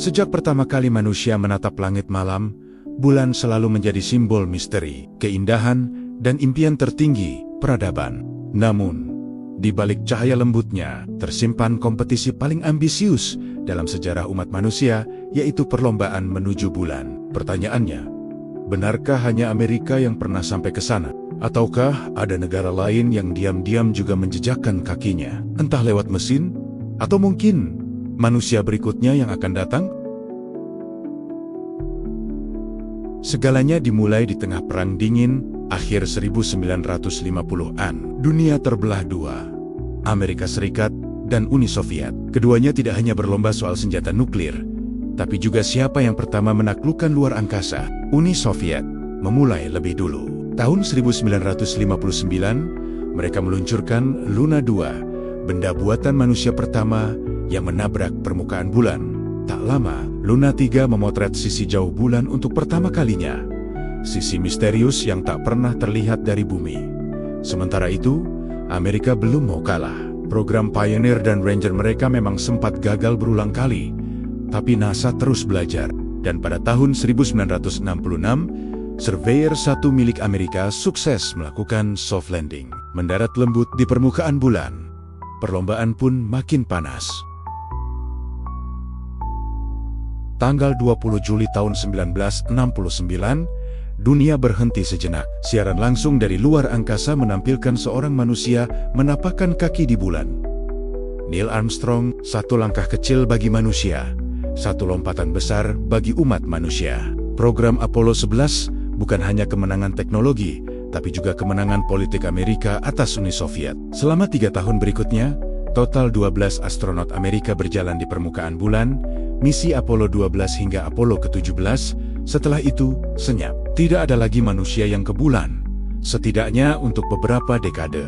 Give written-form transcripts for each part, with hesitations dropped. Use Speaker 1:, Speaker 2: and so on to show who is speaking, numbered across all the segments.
Speaker 1: Sejak pertama kali manusia menatap langit malam, bulan selalu menjadi simbol misteri, keindahan, dan impian tertinggi peradaban. Namun, di balik cahaya lembutnya, tersimpan kompetisi paling ambisius dalam sejarah umat manusia, yaitu perlombaan menuju bulan. Pertanyaannya, benarkah hanya Amerika yang pernah sampai ke sana? Ataukah ada negara lain yang diam-diam juga menjejakkan kakinya? Entah lewat mesin, atau mungkin manusia berikutnya yang akan datang? Segalanya dimulai di tengah Perang Dingin, akhir 1950-an. Dunia terbelah dua, Amerika Serikat dan Uni Soviet. Keduanya tidak hanya berlomba soal senjata nuklir, tapi juga siapa yang pertama menaklukkan luar angkasa. Uni Soviet memulai lebih dulu. Tahun 1959, mereka meluncurkan Luna 2, benda buatan manusia pertama yang menabrak permukaan bulan. Tak lama, Luna 3 memotret sisi jauh bulan untuk pertama kalinya. Sisi misterius yang tak pernah terlihat dari bumi. Sementara itu, Amerika belum mau kalah. Program Pioneer dan Ranger mereka memang sempat gagal berulang kali. Tapi NASA terus belajar. Dan pada tahun 1966, Surveyor 1 milik Amerika sukses melakukan soft landing. Mendarat lembut di permukaan bulan. Perlombaan pun makin panas. Tanggal 20 Juli tahun 1969, dunia berhenti sejenak. Siaran langsung dari luar angkasa menampilkan seorang manusia menapakkan kaki di bulan. Neil Armstrong, satu langkah kecil bagi manusia, satu lompatan besar bagi umat manusia. Program Apollo 11 bukan hanya kemenangan teknologi, tapi juga kemenangan politik Amerika atas Uni Soviet. Selama 3 tahun berikutnya, total 12 astronot Amerika berjalan di permukaan bulan, misi Apollo 12 hingga Apollo ke-17, setelah itu, senyap. Tidak ada lagi manusia yang ke bulan, setidaknya untuk beberapa dekade.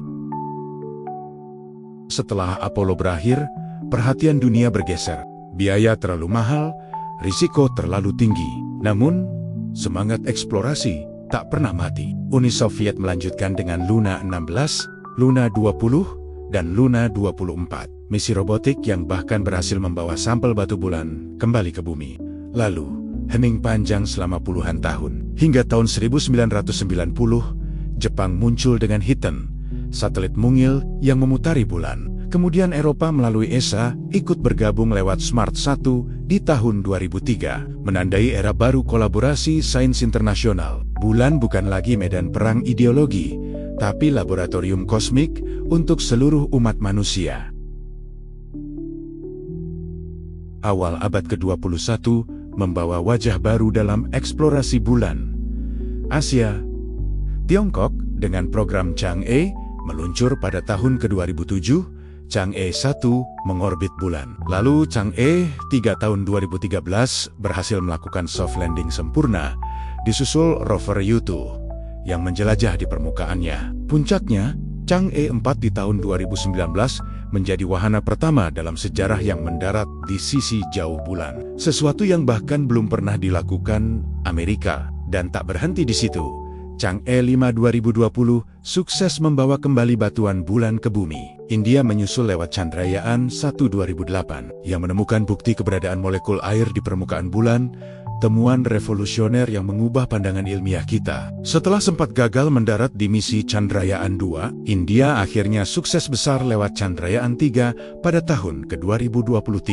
Speaker 1: Setelah Apollo berakhir, perhatian dunia bergeser. Biaya terlalu mahal, risiko terlalu tinggi. Namun, semangat eksplorasi tak pernah mati. Uni Soviet melanjutkan dengan Luna 16, Luna 20, dan Luna 24. Misi robotik yang bahkan berhasil membawa sampel batu bulan kembali ke bumi. Lalu, hening panjang selama puluhan tahun. Hingga tahun 1990, Jepang muncul dengan Hitan, satelit mungil yang memutari bulan. Kemudian Eropa melalui ESA ikut bergabung lewat Smart 1 di tahun 2003, menandai era baru kolaborasi sains internasional. Bulan bukan lagi medan perang ideologi, tapi laboratorium kosmik untuk seluruh umat manusia. Awal abad ke-21 membawa wajah baru dalam eksplorasi bulan. Asia, Tiongkok dengan program Chang'e meluncur pada tahun ke-2007, Chang'e 1 mengorbit bulan. Lalu Chang'e 3 tahun 2013 berhasil melakukan soft landing sempurna, disusul rover Yutu yang menjelajah di permukaannya. Puncaknya, Chang'e 4 di tahun 2019 menjadi wahana pertama dalam sejarah yang mendarat di sisi jauh bulan. Sesuatu yang bahkan belum pernah dilakukan Amerika. Dan tak berhenti di situ. Chang'e 5 2020 sukses membawa kembali batuan bulan ke bumi. India menyusul lewat Chandrayaan 1 2008 yang menemukan bukti keberadaan molekul air di permukaan bulan, temuan revolusioner yang mengubah pandangan ilmiah kita. Setelah sempat gagal mendarat di misi Chandrayaan 2, India akhirnya sukses besar lewat Chandrayaan 3 pada tahun ke-2023.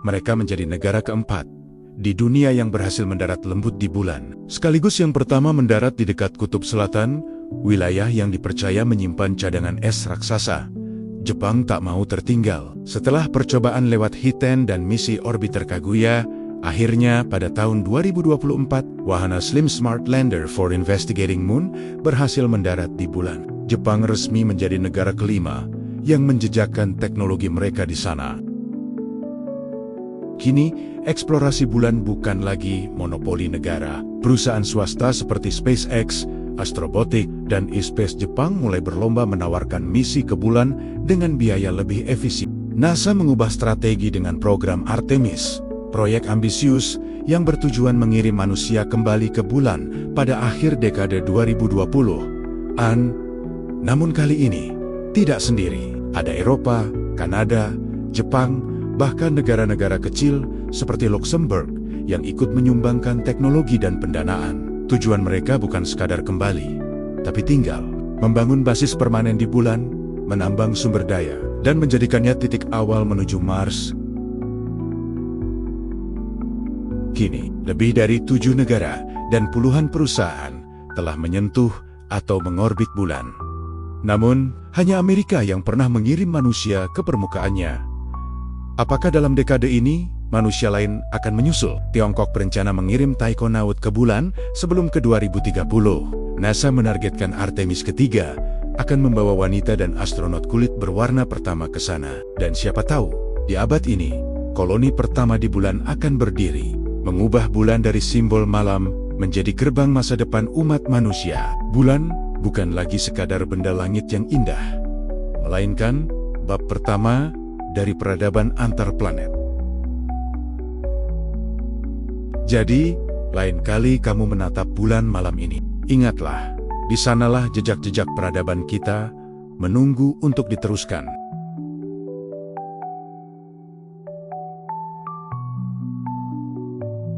Speaker 1: Mereka menjadi negara keempat di dunia yang berhasil mendarat lembut di bulan. Sekaligus yang pertama mendarat di dekat Kutub Selatan, wilayah yang dipercaya menyimpan cadangan es raksasa. Jepang tak mau tertinggal. Setelah percobaan lewat Hiten dan misi orbiter Kaguya, akhirnya pada tahun 2024, wahana Slim Smart Lander for Investigating Moon berhasil mendarat di bulan. Jepang resmi menjadi negara kelima yang menjejakkan teknologi mereka di sana. Kini, eksplorasi bulan bukan lagi monopoli negara. Perusahaan swasta seperti SpaceX, Astrobotic, dan iSpace Jepang mulai berlomba menawarkan misi ke bulan dengan biaya lebih efisien. NASA mengubah strategi dengan program Artemis, proyek ambisius yang bertujuan mengirim manusia kembali ke bulan pada akhir dekade 2020. Namun kali ini, tidak sendiri. Ada Eropa, Kanada, Jepang, bahkan negara-negara kecil seperti Luxembourg, yang ikut menyumbangkan teknologi dan pendanaan. Tujuan mereka bukan sekadar kembali, tapi tinggal, membangun basis permanen di bulan, menambang sumber daya, dan menjadikannya titik awal menuju Mars. Kini, lebih dari 7 negara dan puluhan perusahaan telah menyentuh atau mengorbit bulan. Namun, hanya Amerika yang pernah mengirim manusia ke permukaannya. Apakah dalam dekade ini, manusia lain akan menyusul? Tiongkok berencana mengirim taikonaut ke bulan sebelum ke 2030. NASA menargetkan Artemis ketiga akan membawa wanita dan astronot kulit berwarna pertama ke sana. Dan siapa tahu, di abad ini, koloni pertama di bulan akan berdiri, mengubah bulan dari simbol malam menjadi gerbang masa depan umat manusia. Bulan bukan lagi sekadar benda langit yang indah, melainkan bab pertama dari peradaban antar planet. Jadi, lain kali kamu menatap bulan malam ini, ingatlah, di sanalah jejak-jejak peradaban kita menunggu untuk diteruskan.